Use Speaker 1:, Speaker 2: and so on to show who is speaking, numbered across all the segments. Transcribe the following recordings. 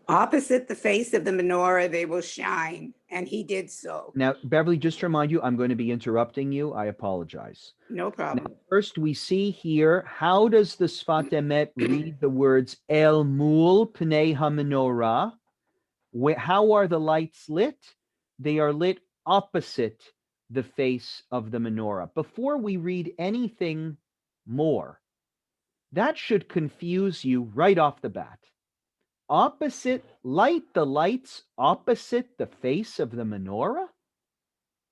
Speaker 1: Opposite the face of the menorah, they will shine. And he did so.
Speaker 2: Now, Beverly, just to remind you, I'm going to be interrupting you. I apologize.
Speaker 1: No
Speaker 2: Now,
Speaker 1: problem.
Speaker 2: first we see here, how does the Sfat Emet read the words El Mul Pnei HaMenorah? How are the lights lit? They are lit opposite the face of the menorah. Before we read anything more, that should confuse you right off the bat. Light the lights opposite the face of the menorah?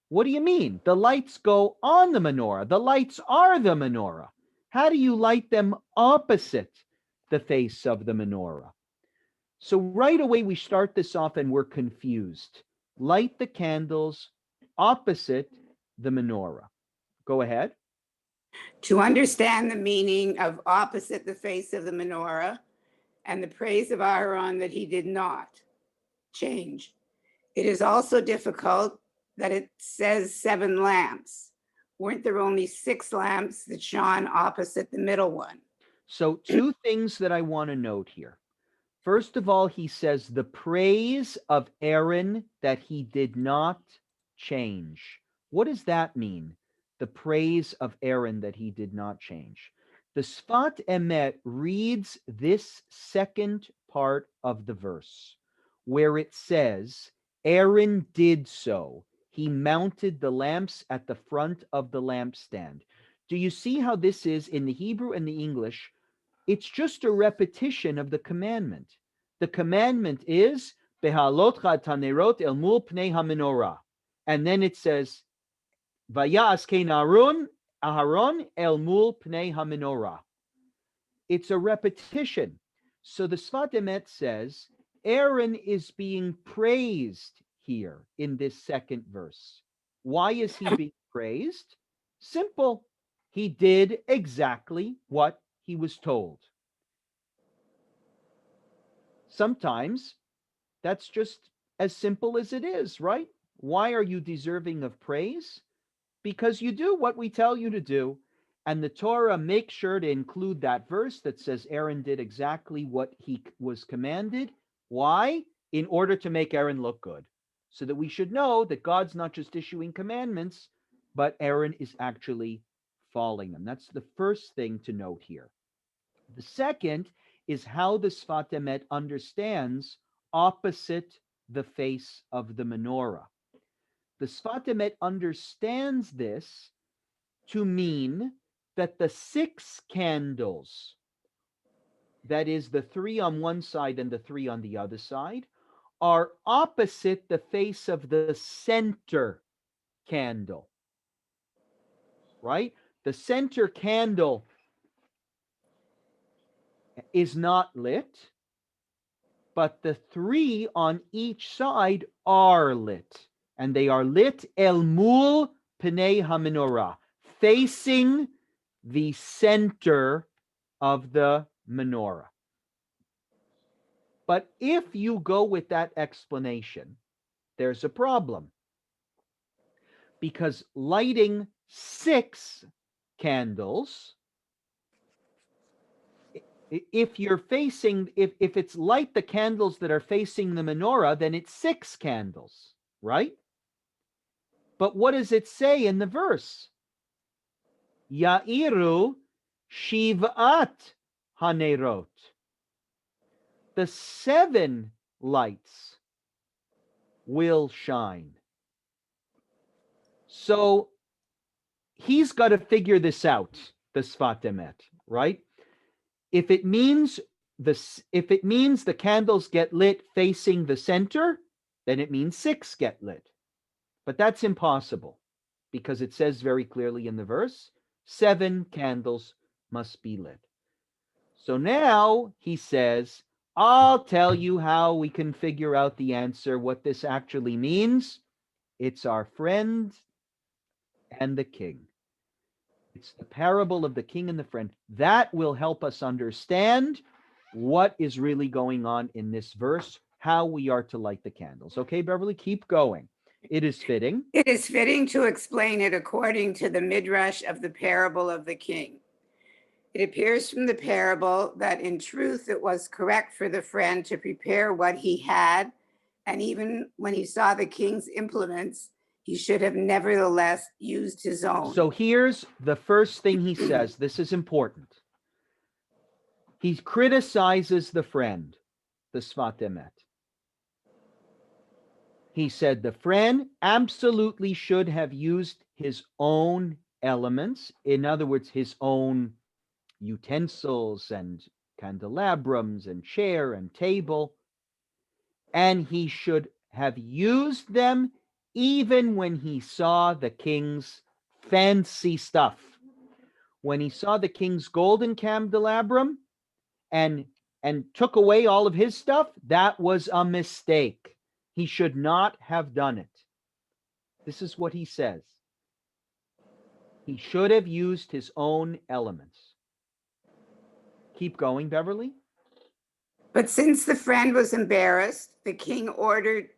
Speaker 2: What do you mean? The lights go on the menorah. The lights are the menorah. How do you light them opposite the face of the menorah? So right away, we start this off and we're confused. Light the candles opposite the menorah. Go ahead.
Speaker 1: To understand the meaning of opposite the face of the menorah and the praise of Aharon that he did not change, it is also difficult that it says 7 lamps. Weren't there only 6 lamps that shone opposite the middle one?
Speaker 2: So 2 things that I want to note here. First of all, he says the praise of Aaron that he did not change. What does that mean? The praise of Aaron that he did not change. The Sfat Emet reads this second part of the verse where it says, Aaron did so. He mounted the lamps at the front of the lampstand. Do you see how this is in the Hebrew and the English? It's just a repetition of the commandment. The commandment is, Behalotcha tanerot el mul pnei hamenorah. And then it says, Vayas kein Aharon el mul pnei hamenorah. It's a repetition. So the Sfat Emet says, Aaron is being praised here in this second verse. Why is he being praised? Simple. He did exactly what he was told. Sometimes that's just as simple as it is, right? Why are you deserving of praise? Because you do what we tell you to do. And the Torah makes sure to include that verse that says Aaron did exactly what he was commanded. Why? In order to make Aaron look good. So that we should know that God's not just issuing commandments, but Aaron is actually following them. That's the first thing to note here. The second is how the Sfat Emet understands opposite the face of the menorah. The Sfat Emet understands this to mean that the 6 candles, that is the 3 on one side and the 3 on the other side, are opposite the face of the center candle, right? The center candle is not lit, but the 3 on each side are lit. And they are lit el mul pnei hamenorah, facing the center of the menorah. But if you go with that explanation, there's a problem. Because lighting 6 candles, if it's light the candles that are facing the menorah, then it's 6 candles, right? But what does it say in the verse? Ya'iru shiv'at hanerot. The 7 lights will shine. So he's got to figure this out, the Sfat Emet, right? If it means the candles get lit facing the center, then it means 6 get lit. But that's impossible because it says very clearly in the verse, 7 candles must be lit. So now he says, I'll tell you how we can figure out the answer, what this actually means. It's our friend and the king. It's the parable of the king and the friend. That will help us understand what is really going on in this verse, how we are to light the candles. Okay, Beverly, keep going. It is fitting.
Speaker 1: It is fitting to explain it according to the midrash of the parable of the king. It appears from the parable that in truth it was correct for the friend to prepare what he had, and even when he saw the king's implements, he should have nevertheless used his own.
Speaker 2: So here's the first thing he says. This is important. He criticizes the friend, the Sfat Emet. He said the friend absolutely should have used his own elements. In other words, his own utensils and candelabrums and chair and table. And he should have used them even when he saw the king's fancy stuff. When he saw the king's golden candelabrum and took away all of his stuff, that was a mistake. He should not have done it. This is what he says. He should have used his own elements. Keep going, Beverly.
Speaker 1: But since the friend was embarrassed, the king ordered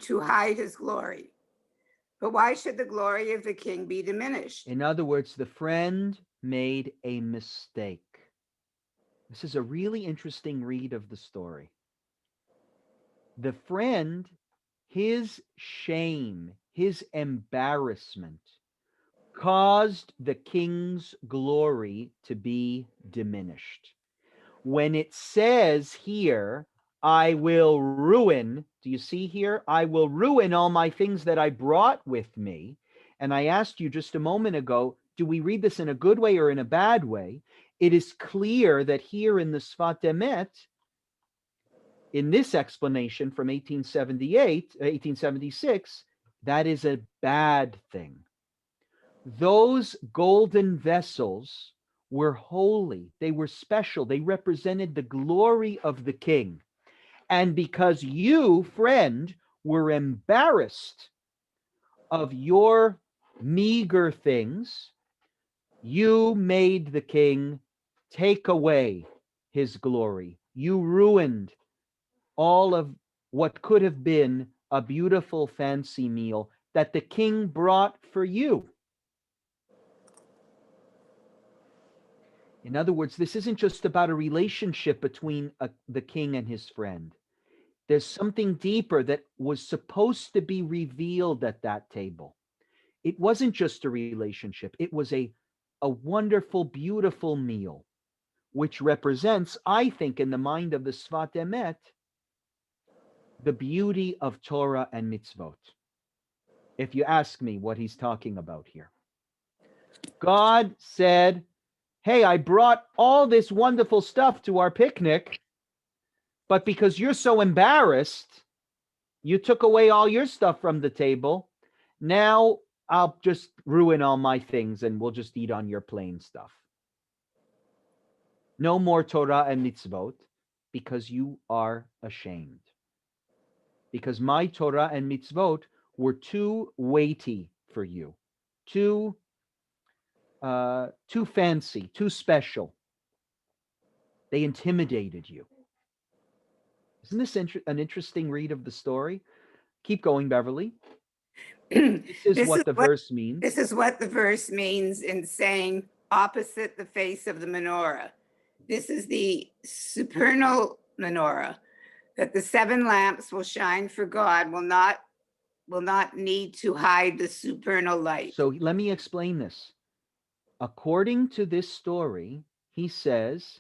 Speaker 1: to hide his glory. But why should the glory of the king be diminished?
Speaker 2: In other words, the friend made a mistake. This is a really interesting read of the story. The friend, his shame, his embarrassment caused the king's glory to be diminished. When it says here, I will ruin, do you see here? I will ruin all my things that I brought with me. And I asked you just a moment ago, do we read this in a good way or in a bad way? It is clear that here in the Sfat Emet, in this explanation from 1876, that is a bad thing. Those golden vessels were holy. They were special. They represented the glory of the king. And because you, friend, were embarrassed of your meager things, you made the king take away his glory. You ruined all of what could have been a beautiful fancy meal that the king brought for you. In other words, this isn't just about a relationship between the king and his friend. There's something deeper that was supposed to be revealed at that table. It wasn't just a relationship. It was a wonderful, beautiful meal, which represents, I think, in the mind of the Sfat Emet, the beauty of Torah and mitzvot. If you ask me what he's talking about here. God said, hey, I brought all this wonderful stuff to our picnic, but because you're so embarrassed, you took away all your stuff from the table. Now I'll just ruin all my things and we'll just eat on your plain stuff. No more Torah and mitzvot because you are ashamed. Because my Torah and mitzvot were too weighty for you, too fancy, too special. They intimidated you. Isn't this an interesting read of the story? Keep going, Beverly. This is what the verse means.
Speaker 1: This is what the verse means in saying opposite the face of the menorah. This is the Supernal Menorah, that the 7 lamps will shine for God, will not need to hide the supernal light.
Speaker 2: So let me explain this. According to this story, he says,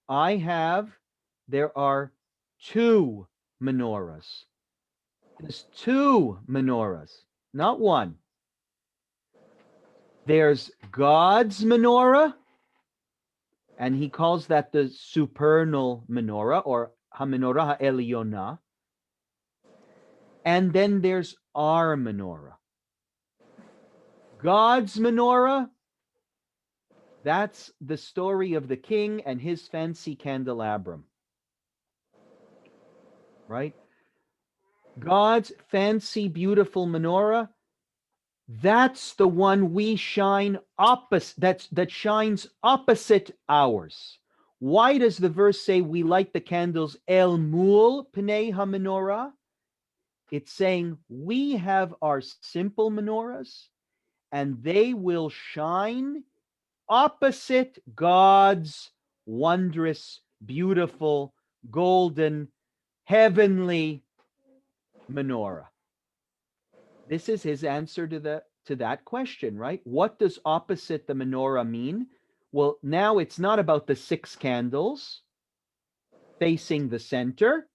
Speaker 2: there are 2 menorahs. There's 2 menorahs, not one. There's God's menorah, and he calls that the Supernal Menorah, or HaMenorah HaElyonah. And then there's our menorah. God's menorah, that's the story of the king and his fancy candelabrum. Right? God's fancy, beautiful menorah, that's the one we shine opposite, that shines opposite ours. Why does the verse say we light the candles el mul pnei ha-menorah? It's saying we have our simple menorahs and they will shine opposite God's wondrous, beautiful, golden, heavenly menorah? This is his answer to that question, right? What does opposite the menorah mean? Well, now it's not about the 6 candles facing the center.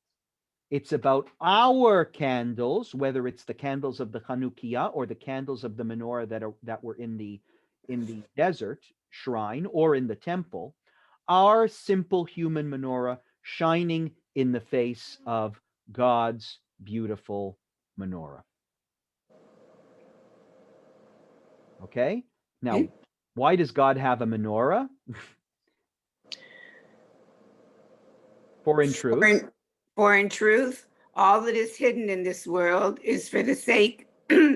Speaker 2: It's about our candles, whether it's the candles of the Hanukkah or the candles of the menorah that were in the desert shrine or in the temple. Our simple human menorah shining in the face of God's beautiful menorah. Okay? Now, why does God have a menorah? For in truth,
Speaker 1: all that is hidden in this world is for the sake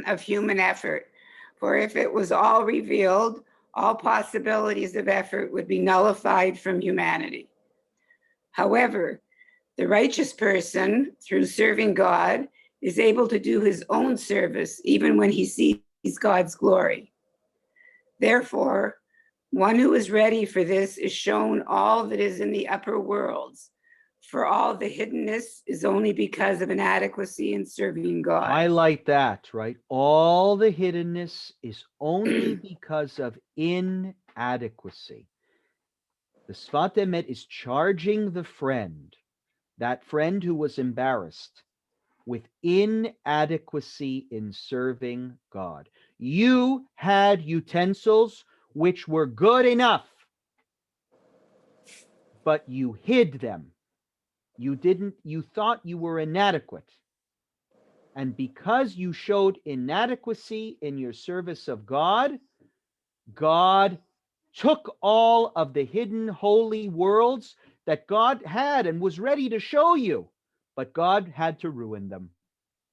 Speaker 1: of human effort. For if it was all revealed, all possibilities of effort would be nullified from humanity. However, the righteous person, through serving God, is able to do his own service even when he sees God's glory. Therefore, one who is ready for this is shown all that is in the upper worlds, for all the hiddenness is only because of inadequacy in serving God.
Speaker 2: Highlight that, right? All the hiddenness is only because of inadequacy. The Sfat Emet is charging the friend, that friend who was embarrassed, with inadequacy in serving God. You had utensils which were good enough, but you hid them. You thought you were inadequate. And because you showed inadequacy in your service of God, God took all of the hidden holy worlds that God had and was ready to show you, but God had to ruin them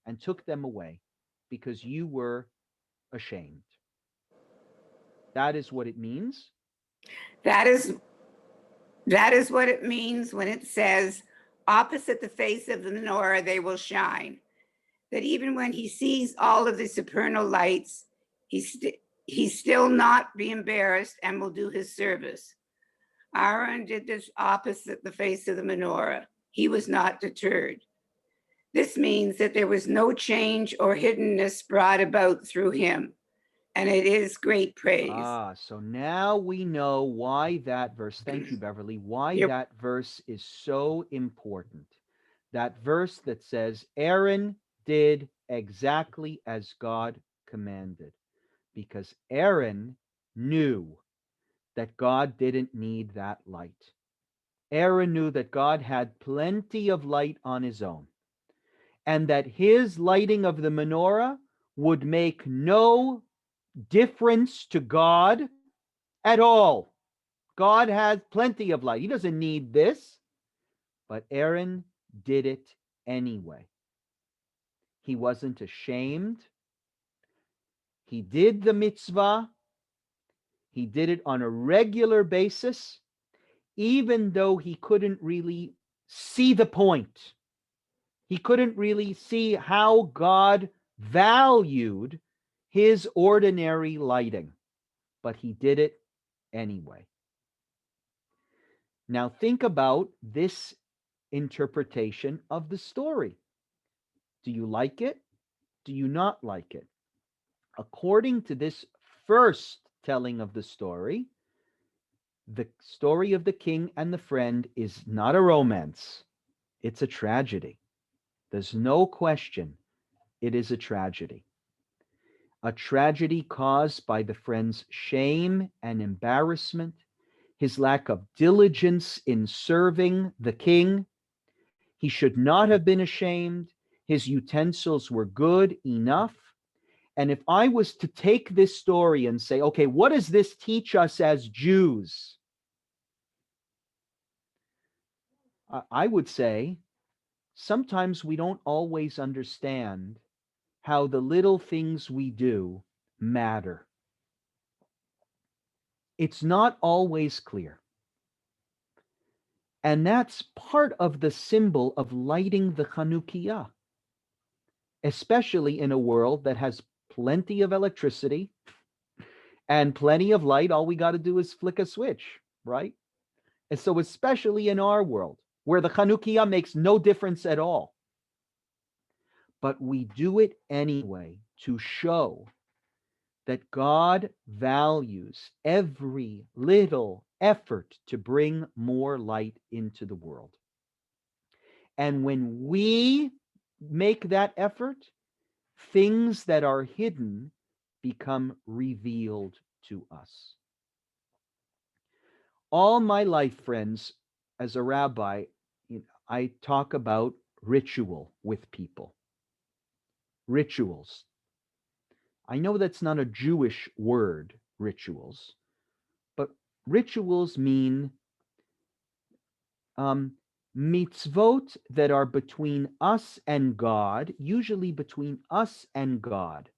Speaker 2: and took them away because you were ashamed. That is what it means.
Speaker 1: That is what it means when it says, opposite the face of the menorah, they will shine. That even when he sees all of the supernal lights, he's still not be embarrassed and will do his service. Aaron did this opposite the face of the menorah. He was not deterred. This means that there was no change or hiddenness brought about through him, and it is great praise.
Speaker 2: So now we know why that verse, thank you, Beverly, why that verse is so important. That verse that says, Aaron did exactly as God commanded, because Aaron knew that God didn't need that light. Aaron knew that God had plenty of light on his own, and that his lighting of the menorah would make no difference to God at all. God has plenty of light. He doesn't need this, but Aaron did it anyway. He wasn't ashamed. He did the mitzvah. He did it on a regular basis, even though he couldn't really see the point. He couldn't really see how God valued his ordinary lighting, but he did it anyway. Now think about this interpretation of the story. Do you like it? Do you not like it? According to this first telling of the story of the king and the friend is not a romance. It's a tragedy. There's no question. It is a tragedy. A tragedy caused by the friend's shame and embarrassment, his lack of diligence in serving the king. He should not have been ashamed. His utensils were good enough. And if I was to take this story and say, okay, what does this teach us as Jews? I would say sometimes we don't always understand how the little things we do matter. It's not always clear. And that's part of the symbol of lighting the Hanukkah, especially in a world that has plenty of electricity and plenty of light. All we got to do is flick a switch, right? And so especially in our world, where the Hanukkah makes no difference at all, but we do it anyway to show that God values every little effort to bring more light into the world. And when we make that effort, things that are hidden become revealed to us. All my life, friends, as a rabbi, I talk about ritual with people. Rituals. I know that's not a Jewish word, rituals, but rituals mean mitzvot that are between us and God, usually between us and God,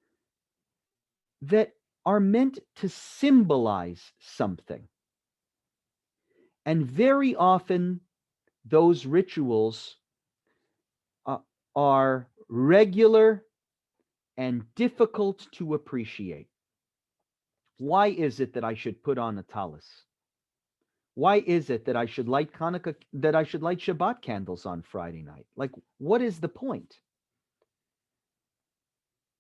Speaker 2: that are meant to symbolize something. And very often, those rituals are regular and difficult to appreciate. Why is it that I should put on a talis? Why is it that I should light Hanukkah, that I should light Shabbat candles on Friday night? Like, what is the point?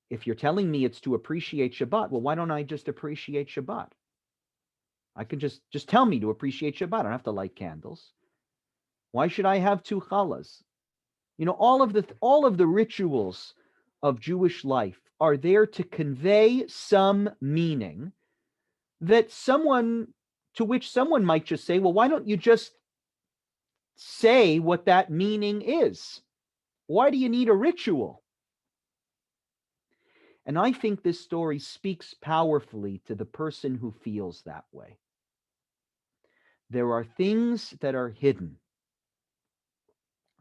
Speaker 2: If you're telling me it's to appreciate Shabbat, well, why don't I just appreciate Shabbat? I can just tell me to appreciate Shabbat. I don't have to light candles. Why should I have two challahs? All of the rituals of Jewish life are there to convey some meaning that to which someone might just say, well, why don't you just say what that meaning is? Why do you need a ritual? And I think this story speaks powerfully to the person who feels that way. There are things that are hidden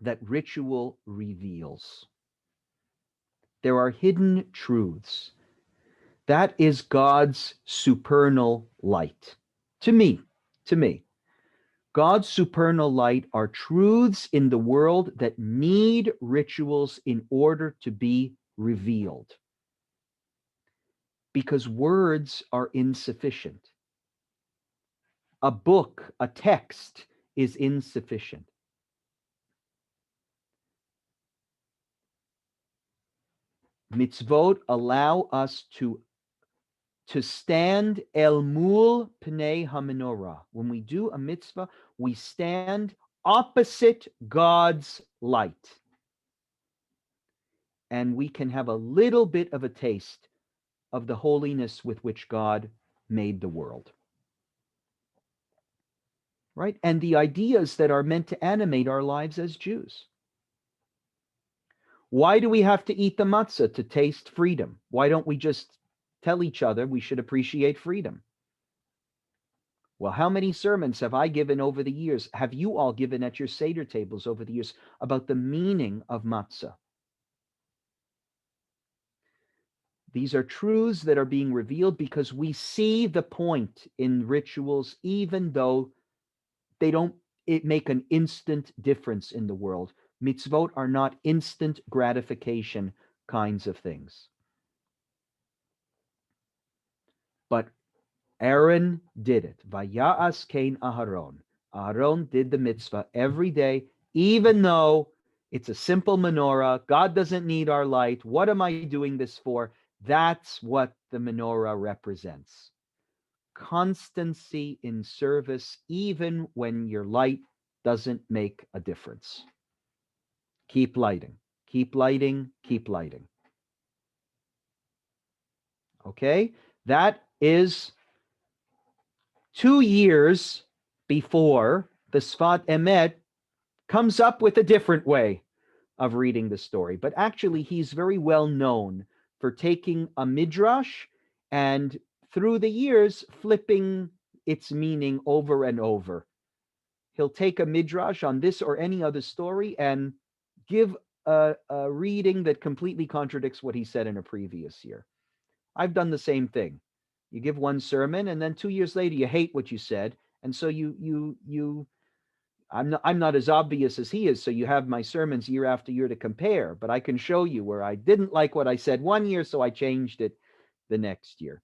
Speaker 2: that ritual reveals. There are hidden truths. That is God's supernal light. To me, God's supernal light are truths in the world that need rituals in order to be revealed. Because words are insufficient. A book, a text is insufficient. Mitzvot allow us to stand el mul pnei hamenorah. When we do a mitzvah, we stand opposite God's light. And we can have a little bit of a taste of the holiness with which God made the world. Right? And the ideas that are meant to animate our lives as Jews. Why do we have to eat the matzah? To taste freedom. Why don't we just tell each other we should appreciate freedom? Well, how many sermons have I given over the years? Have you all given at your Seder tables over the years about the meaning of matzah? These are truths that are being revealed because we see the point in rituals, even though they don't make an instant difference in the world. Mitzvot are not instant gratification kinds of things. But Aaron did it. Vaya'as Kain Aharon. Aaron did the mitzvah every day, even though it's a simple menorah. God doesn't need our light. What am I doing this for? That's what the menorah represents. Constancy in service, even when your light doesn't make a difference. Keep lighting, keep lighting, keep lighting. Okay? That is 2 years before the Sfat Emet comes up with a different way of reading the story. But actually, he's very well known for taking a midrash and through the years flipping its meaning over and over. He'll take a midrash on this or any other story and give a reading that completely contradicts what he said in a previous year. I've done the same thing. You give one sermon, and then 2 years later, you hate what you said, and so I'm not as obvious as he is, so you have my sermons year after year to compare, but I can show you where I didn't like what I said one year, so I changed it the next year.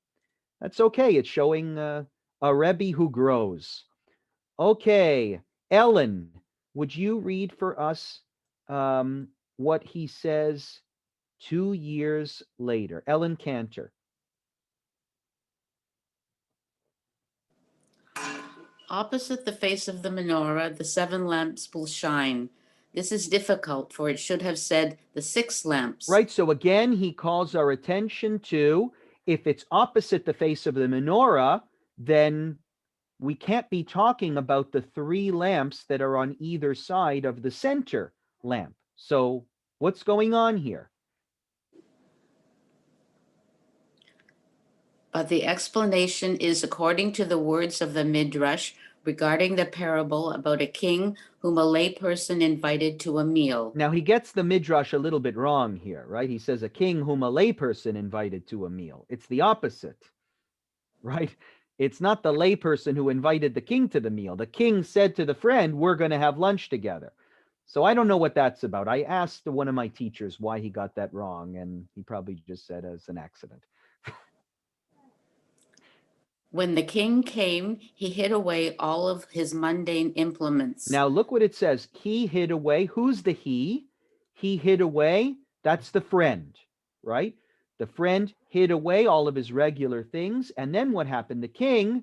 Speaker 2: That's okay. It's showing a Rebbe who grows. Okay, Ellen, would you read for us what he says 2 years later? Ellen Cantor.
Speaker 3: Opposite the face of the menorah, the 7 lamps will shine. This is difficult, for it should have said the 6 lamps.
Speaker 2: Right, so again, he calls our attention to, if it's opposite the face of the menorah, then we can't be talking about the 3 lamps that are on either side of the center lamp. So what's going on here?
Speaker 3: But the explanation is according to the words of the Midrash regarding the parable about a king whom a layperson invited to a meal.
Speaker 2: Now, he gets the Midrash a little bit wrong here, right? He says a king whom a layperson invited to a meal. It's the opposite, right? It's not the layperson who invited the king to the meal. The king said to the friend, we're going to have lunch together. So I don't know what that's about. I asked one of my teachers why he got that wrong, and he probably just said as an accident.
Speaker 3: When the king came, he hid away all of his mundane implements.
Speaker 2: Now, look what it says. He hid away. Who's the he? He hid away. That's the friend, right? The friend hid away all of his regular things. And then what happened?
Speaker 3: The king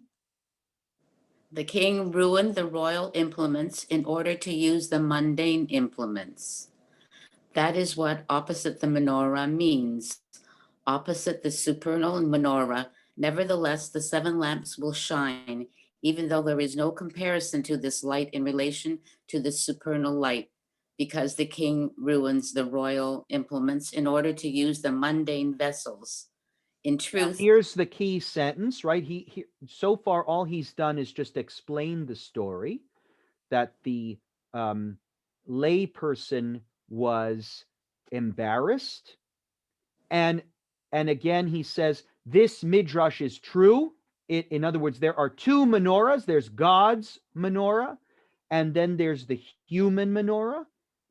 Speaker 3: ruined the royal implements in order to use the mundane implements. That is what opposite the menorah means. Opposite the supernal menorah, nevertheless, the 7 lamps will shine, even though there is no comparison to this light in relation to the supernal light, because the king ruins the royal implements in order to use the mundane vessels. In truth,
Speaker 2: here's the key sentence, right? He so far all he's done is just explain the story that the lay person was embarrassed, and again he says this midrash is true. In other words, there are 2 menorahs. There's God's menorah, and then there's the human menorah.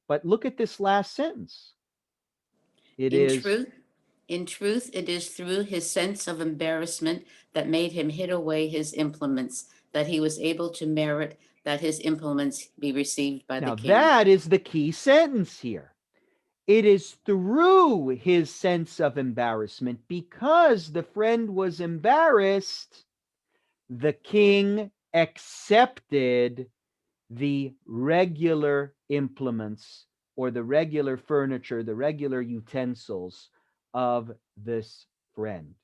Speaker 2: But look at this last sentence.
Speaker 3: in truth, it is through his sense of embarrassment that made him hid away his implements, that he was able to merit that his implements be received by
Speaker 2: now
Speaker 3: the king.
Speaker 2: that is the key sentence here. It is through his sense of embarrassment, because the friend was embarrassed, the king accepted the regular implements or the regular furniture, the regular utensils of this friend.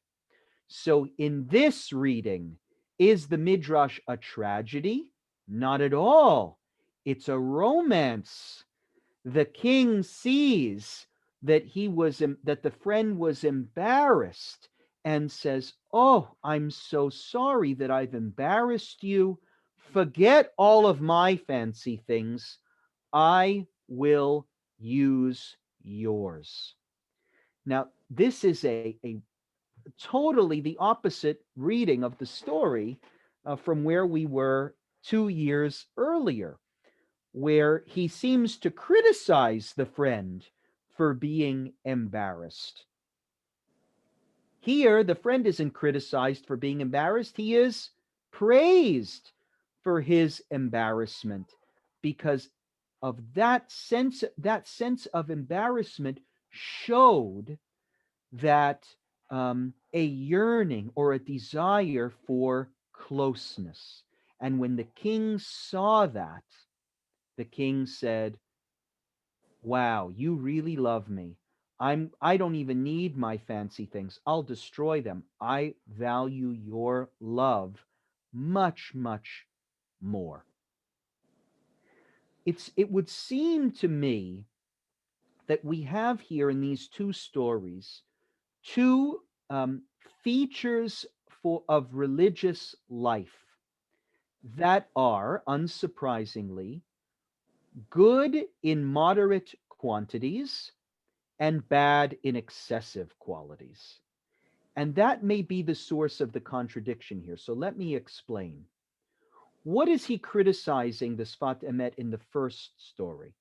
Speaker 2: So in this reading, is the Midrash a tragedy? Not at all. It's a romance. The king sees that that the friend was embarrassed and says, oh, I'm so sorry that I've embarrassed you. Forget all of my fancy things. I will use yours. Now, this is a totally the opposite reading of the story from where we were 2 years earlier, where he seems to criticize the friend for being embarrassed. Here, the friend isn't criticized for being embarrassed. He is praised for his embarrassment, because of that sense of embarrassment showed that a yearning or a desire for closeness. And when the king saw that, the king said, wow, you really love me. I don't even need my fancy things. I'll destroy them. I value your love much, much more. It would seem to me that we have here in these 2 stories 2 features of religious life that are, unsurprisingly, good in moderate quantities and bad in excessive qualities. And that may be the source of the contradiction here. So let me explain. What is he criticizing the Sfat Emet in the first story?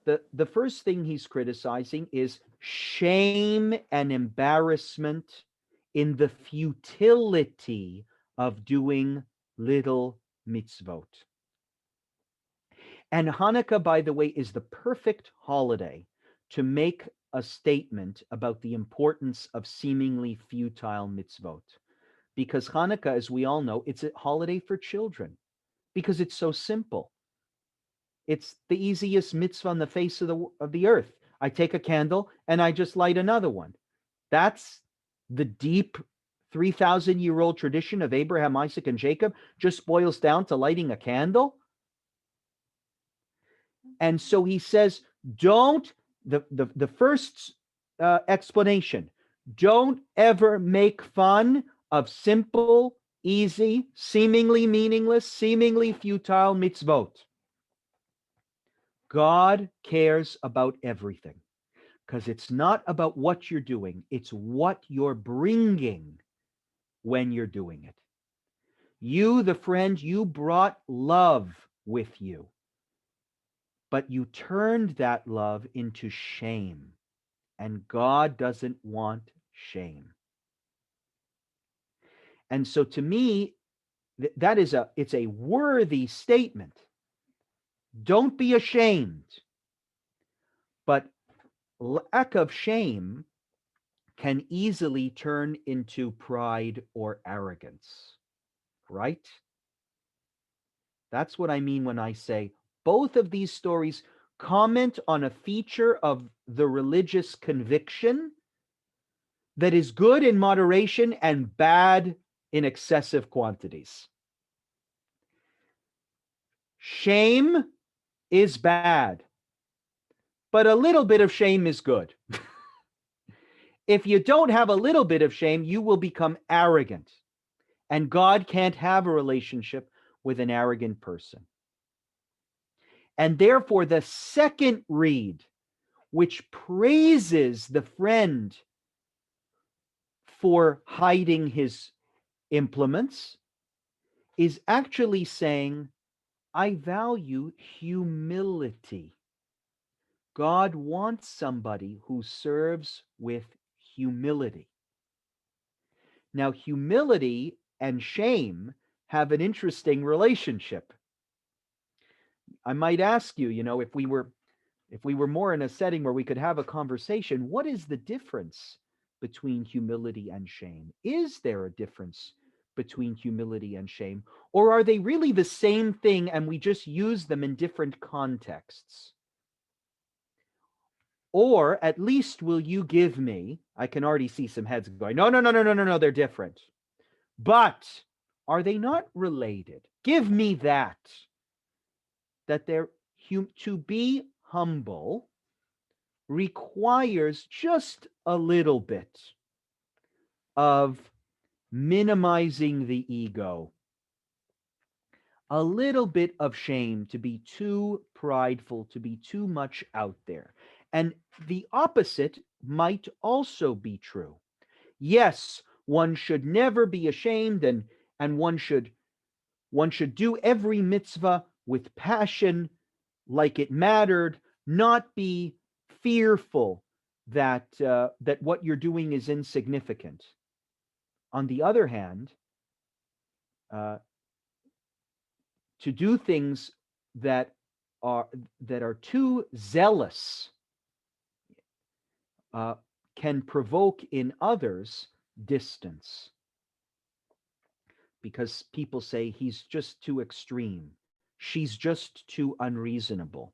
Speaker 2: The first thing he's criticizing is shame and embarrassment in the futility of doing little mitzvot. And Hanukkah, by the way, is the perfect holiday to make a statement about the importance of seemingly futile mitzvot. Because Hanukkah, as we all know, it's a holiday for children because it's so simple. It's the easiest mitzvah on the face of the earth. I take a candle and I just light another one. That's the deep 3,000-year-old tradition of Abraham, Isaac, and Jacob just boils down to lighting a candle. And so he says, don't, the first explanation, don't ever make fun of simple, easy, seemingly meaningless, seemingly futile mitzvot. God cares about everything because it's not about what you're doing. It's what you're bringing when you're doing it. You, the friend, you brought love with you, but you turned that love into shame, and God doesn't want shame. And so to me, it's a worthy statement. Don't be ashamed. But lack of shame can easily turn into pride or arrogance, right? That's what I mean when I say both of these stories comment on a feature of the religious conviction that is good in moderation and bad in excessive quantities. Shame is bad, but a little bit of shame is good. If you don't have a little bit of shame, you will become arrogant. And God can't have a relationship with an arrogant person. And therefore, the second read, which praises the friend for hiding his implements, is actually saying, I value humility. God wants somebody who serves with humility. Now, humility and shame have an interesting relationship. I might ask you, if we were more in a setting where we could have a conversation, what is the difference between humility and shame? Is there a difference between humility and shame? Or are they really the same thing and we just use them in different contexts? Or at least will you give me, I can already see some heads going, no, they're different. But are they not related? Give me that they're to be humble requires just a little bit of minimizing the ego, a little bit of shame, to be too prideful, to be too much out there. And the opposite might also be true. Yes, one should never be ashamed, and one should do every mitzvah with passion, like it mattered, not be fearful that what you're doing is insignificant. On the other hand, to do things that are too zealous can provoke in others distance, because people say he's just too extreme, she's just too unreasonable.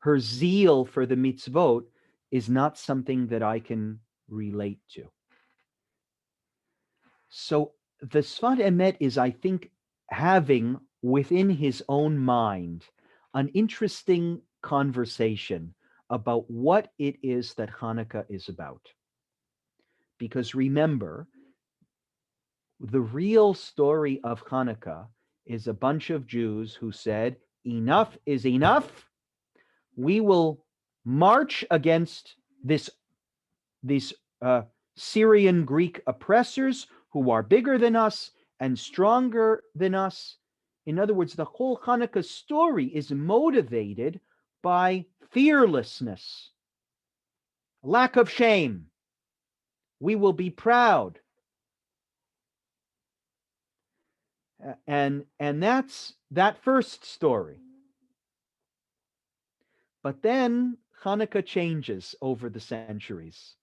Speaker 2: Her zeal for the mitzvot is not something that I can relate to. So the Sfat Emet is, I think, having within his own mind an interesting conversation about what it is that Hanukkah is about. Because remember, the real story of Hanukkah is a bunch of Jews who said, enough is enough. We will march against these Syrian Greek oppressors who are bigger than us and stronger than us. In other words, the whole Hanukkah story is motivated by fearlessness, lack of shame. We will be proud. And that's that first story. But then Hanukkah changes over the centuries,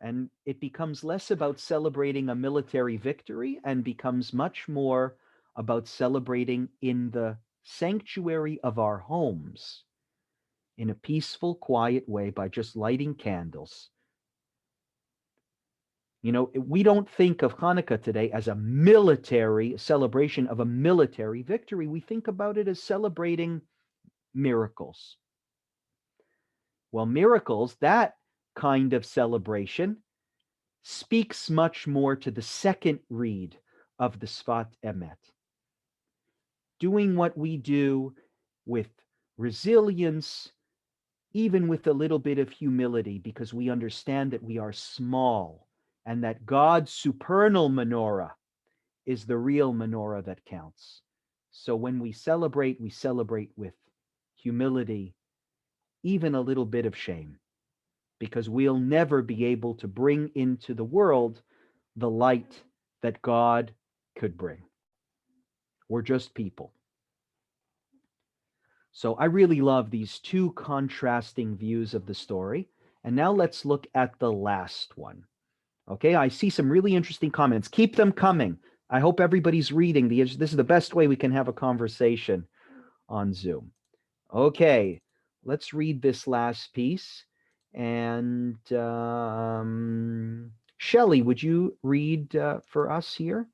Speaker 2: and it becomes less about celebrating a military victory and becomes much more about celebrating in the sanctuary of our homes in a peaceful, quiet way by just lighting candles. You know, we don't think of Hanukkah today as a military celebration of a military victory. We think about it as celebrating miracles. Well, miracles, that kind of celebration, speaks much more to the second read of the Sfat Emet. Doing what we do with resilience, even with a little bit of humility, because we understand that we are small and that God's supernal menorah is the real menorah that counts. So when we celebrate with humility, even a little bit of shame, because we'll never be able to bring into the world the light that God could bring. We're just people. So I really love these two contrasting views of the story. And now let's look at the last one. Okay, I see some really interesting comments. Keep them coming. I hope everybody's reading. This is the best way we can have a conversation on Zoom. Okay, let's read this last piece. And Shelley, would you read for us here?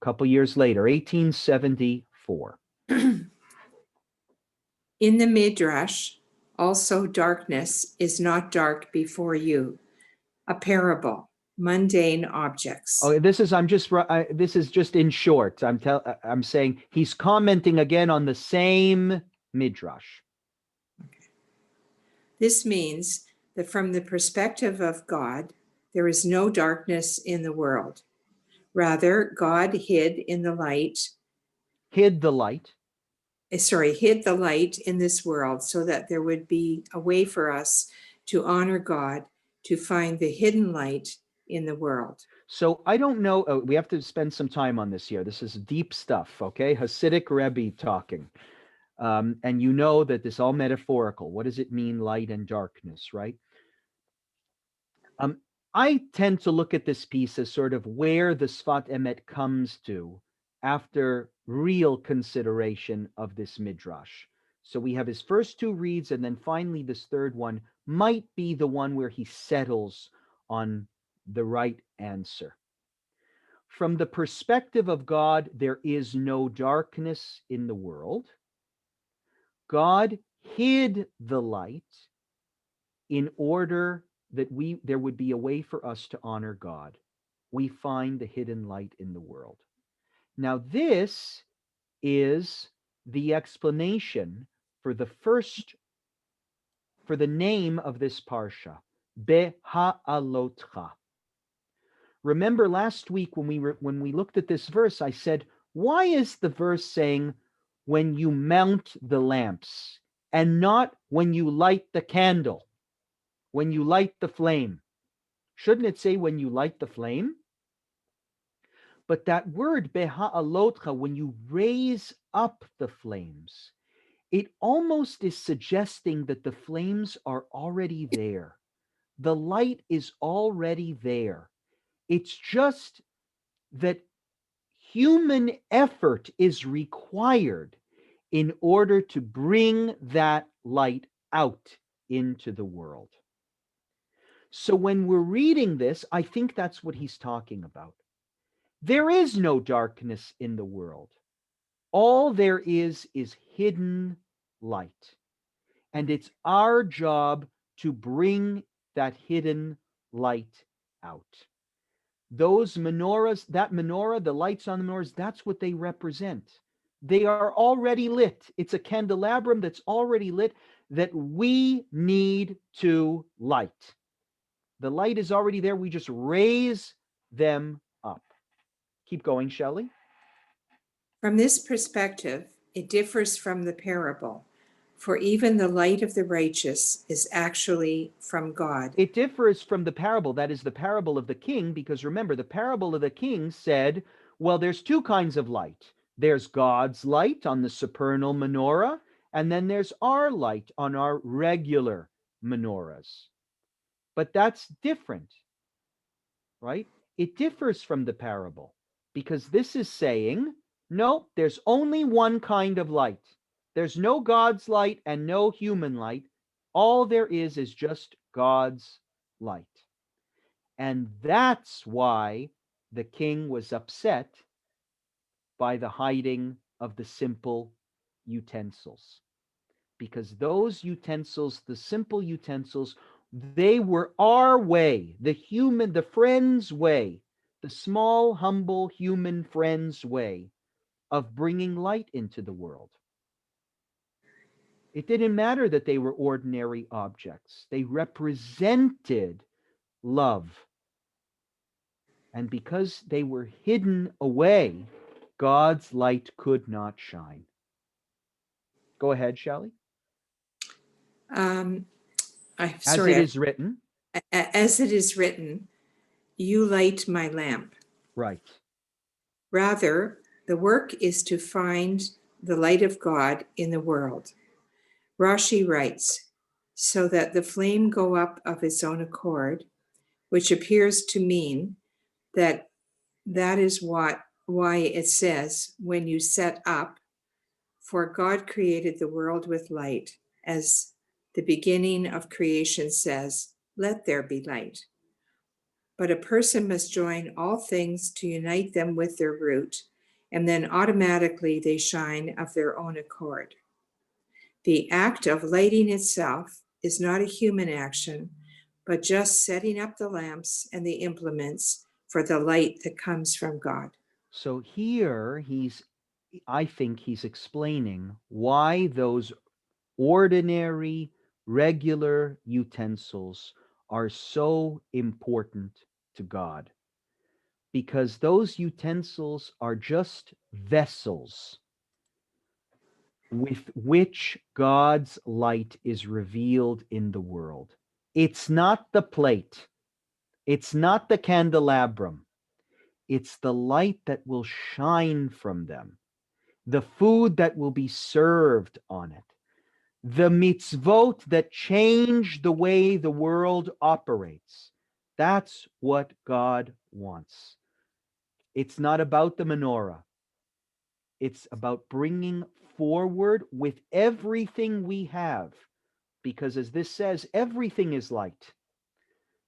Speaker 2: A couple years later, 1874.
Speaker 4: In the Midrash, also darkness is not dark before you. A parable, mundane objects.
Speaker 2: Oh, this is just in short. I'm saying he's commenting again on the same Midrash.
Speaker 4: Okay. This means that from the perspective of God, there is no darkness in the world. Rather, God hid the light in this world so that there would be a way for us to honor God, to find the hidden light in the world.
Speaker 2: So I don't know. We have to spend some time on this here. This is deep stuff, okay? Hasidic Rebbe talking. And you know that this is all metaphorical. What does it mean, light and darkness, right? I tend to look at this piece as sort of where the Sfat Emet comes to after real consideration of this Midrash. So we have his first two reads, and then finally this third one might be the one where he settles on the right answer. From the perspective of God, there is no darkness in the world. God hid the light in order that there would be a way for us to honor God. We find the hidden light in the world. Now, this is the explanation for the name of this parsha, Beha'alotcha. Remember last week when we looked at this verse, I said, why is the verse saying when you mount the lamps and not when you light the candle, when you light the flame? Shouldn't it say when you light the flame? But that word beha'alotcha, when you raise up the flames, it almost is suggesting that the flames are already there. The light is already there. It's just that human effort is required in order to bring that light out into the world. So when we're reading this, I think that's what he's talking about. There is no darkness in the world. All there is hidden light. And it's our job to bring that hidden light out. Those menorahs, that menorah, the lights on the menorahs, that's what they represent. They are already lit. It's a candelabrum that's already lit that we need to light. The light is already there. We just raise them up. Keep going, Shelley.
Speaker 4: From this perspective, it differs from the parable, for even the light of the righteous is actually from God.
Speaker 2: It differs from the parable. That is the parable of the king, because remember, the parable of the king said, Well, there's two kinds of light. There's God's light on the supernal menorah, and then there's our light on our regular menorahs. But that's different, right? It differs from the parable because this is saying, no, there's only one kind of light. There's no God's light and no human light. All there is just God's light. And that's why the king was upset by the hiding of the simple utensils. Because those utensils, the simple utensils, they were our way, the friend's way, the small, humble human friend's way of bringing light into the world. It didn't matter that they were ordinary objects. They represented love. And because they were hidden away, God's light could not shine. Go ahead, Shelley.
Speaker 4: As
Speaker 2: it is written.
Speaker 4: As it is written, you light my lamp.
Speaker 2: Right.
Speaker 4: Rather, the work is to find the light of God in the world. Rashi writes, so that the flame go up of its own accord, which appears to mean that is why it says, when you set up, for God created the world with light, as the beginning of creation says, let there be light. But a person must join all things to unite them with their root, and then automatically they shine of their own accord. The act of lighting itself is not a human action, but just setting up the lamps and the implements for the light that comes from God.
Speaker 2: So here I think he's explaining why those ordinary, regular utensils are so important to God. Because those utensils are just vessels with which God's light is revealed in the world. It's not the plate. It's not the candelabrum. It's the light that will shine from them, the food that will be served on it, the mitzvot that change the way the world operates. That's what God wants. It's not about the menorah. It's about bringing forward with everything we have, because as this says, everything is light.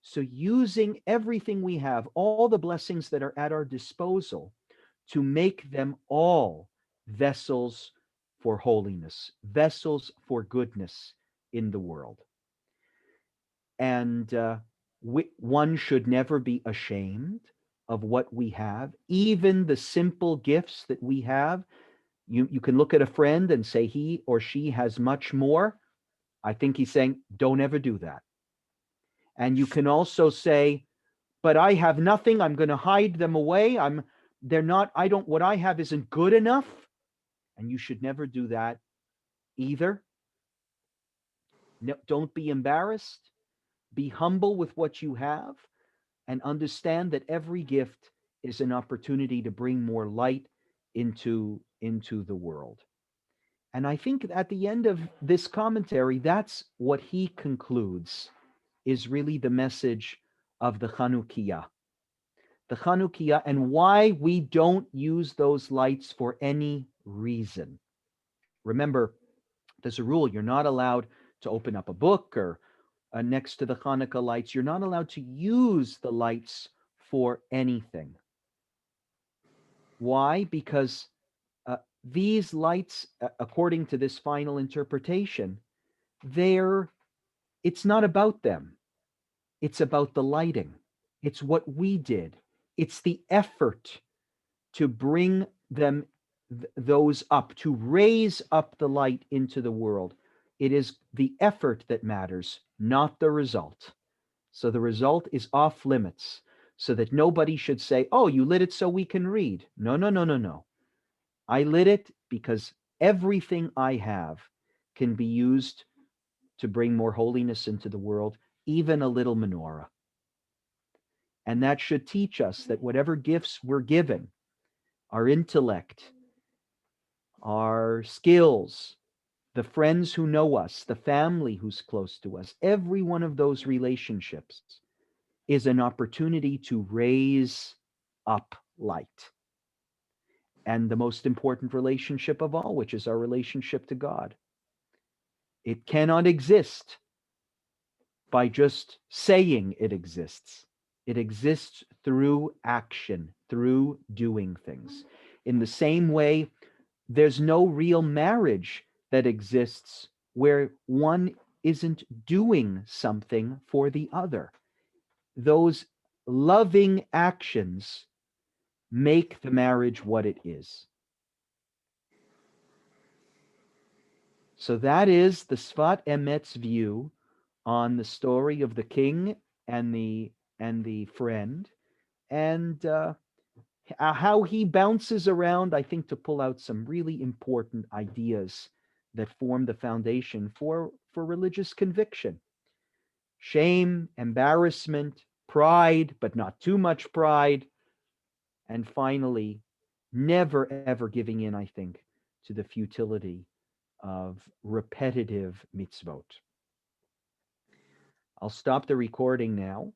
Speaker 2: So using everything we have, all the blessings that are at our disposal, to make them all vessels for holiness, vessels for goodness in the world. And one should never be ashamed of what we have, even the simple gifts that we have. You can look at a friend and say he or she has much more. I think he's saying, don't ever do that. And you can also say, but I have nothing. I'm going to hide them away. What I have isn't good enough. And you should never do that either. No, don't be embarrassed. Be humble with what you have and understand that every gift is an opportunity to bring more light into the world. And I think at the end of this commentary, that's what he concludes is really the message of the Hanukkah. The Hanukkah, and why we don't use those lights for any reason. Remember, there's a rule. You're not allowed to open up a book or next to the Hanukkah lights. You're not allowed to use the lights for anything. Why? Because these lights, according to this final interpretation, it's not about them. It's about the lighting. It's what we did. It's the effort to bring those up, to raise up the light into the world. It is the effort that matters, not the result. So the result is off limits, so that nobody should say, oh, you lit it so we can read. No, no, no, no, no. I lit it because everything I have can be used to bring more holiness into the world, even a little menorah. And that should teach us that whatever gifts we're given, our intellect, our skills, the friends who know us, the family who's close to us. Every one of those relationships is an opportunity to raise up light. And the most important relationship of all, which is our relationship to God. It cannot exist by just saying it exists. It exists through action, through doing things. In the same way, there's no real marriage that exists where one isn't doing something for the other. Those loving actions make the marriage what it is. So that is the Sfat Emet's view on the story of the king and the friend, and how he bounces around, I think, to pull out some really important ideas that form the foundation for religious conviction. Shame, embarrassment, pride, but not too much pride, and finally, never ever giving in, I think, to the futility of repetitive mitzvot. I'll stop the recording now.